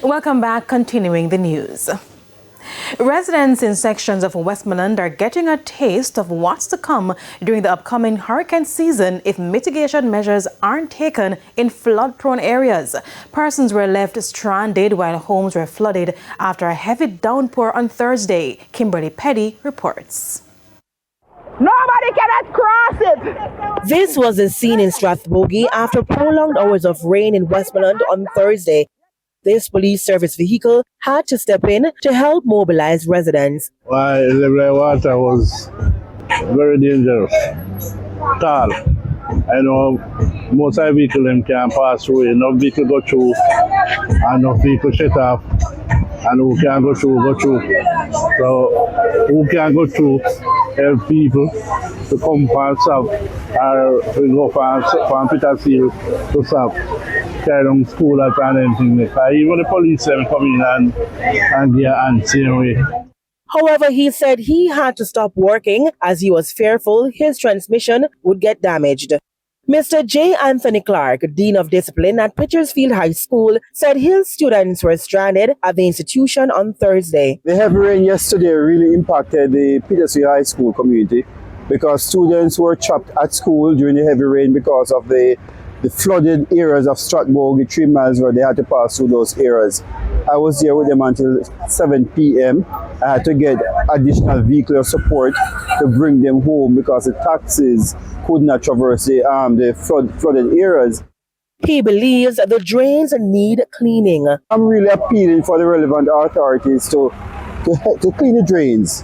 Welcome back, continuing the news. Residents in sections of Westmoreland are getting a taste of what's to come during the upcoming hurricane season if mitigation measures aren't taken in flood-prone areas. Persons were left stranded while homes were flooded after a heavy downpour on Thursday. Kimberly Petty reports. Nobody cannot cross it! This was the scene in Strathbogie after prolonged hours of rain in Westmoreland on Thursday. This police service vehicle had to step in to help mobilize residents. The water was very dangerous, tall. I know most of the vehicles can pass through, no vehicle go through, and no vehicle shut off, and who can go through. So who can go through, help people to come from south, or to go from Petersfield to south. Carry them school and anything. Even the police come in and get and same way. However, he said he had to stop working as he was fearful his transmission would get damaged. Mr. J. Anthony Clark, Dean of Discipline at Petersfield High School, said his students were stranded at the institution on Thursday. The heavy rain yesterday really impacted the Petersfield High School community because students were trapped at school during the heavy rain because of the flooded areas of Strathbogie, 3 miles where they had to pass through those areas. I was there with them until 7 p.m. I had to get additional vehicular support to bring them home because the taxis could not traverse the flooded areas. He believes the drains need cleaning. I'm really appealing for the relevant authorities to clean the drains.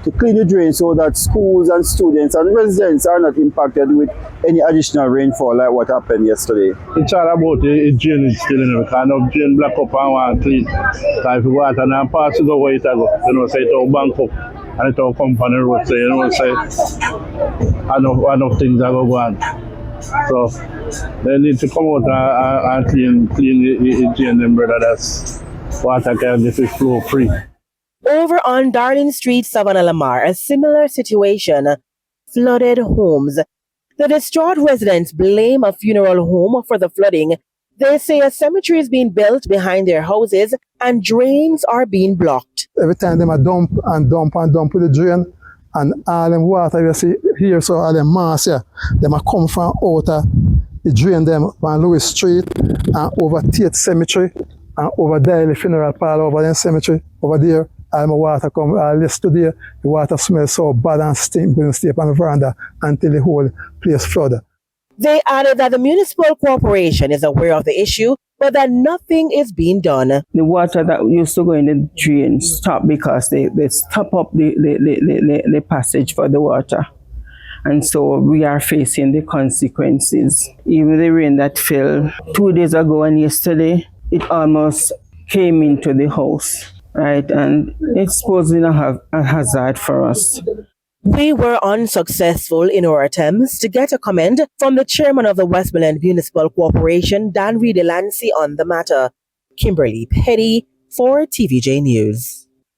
To clean the drains so that schools and students and residents are not impacted with any additional rainfall like what happened yesterday. It's all about the drain is still in the kind of drain black up and want clean. So if you water and pass it over it go, say it all bank up and it all come from the road, say enough things are going on. So they need to come out and clean the drain them, brother, that's water can get flow free. Over on Darling Street, Savannah Lamar, a similar situation. Flooded homes. The distraught residents blame a funeral home for the flooding. They say a cemetery is being built behind their houses and drains are being blocked. Every time they dump with the drain and all them water you see here, so all them mass here, they come from out the drain them on Lewis Street and over Tate Cemetery and over there the funeral parlor over the cemetery over there. All my water come yesterday, the water smells so bad and stink, going to stay on the veranda until the whole place flooded. They added that the municipal corporation is aware of the issue, but that nothing is being done. The water that used to go in the drain stopped because they stop up the passage for the water. And so we are facing the consequences. Even the rain that fell 2 days ago and yesterday, it almost came into the house. Right, and it's posing a hazard for us. We were unsuccessful in our attempts to get a comment from the chairman of the Westmoreland Municipal Corporation, Dan Reed-Delancey, on the matter. Kimberly Petty for TVJ News.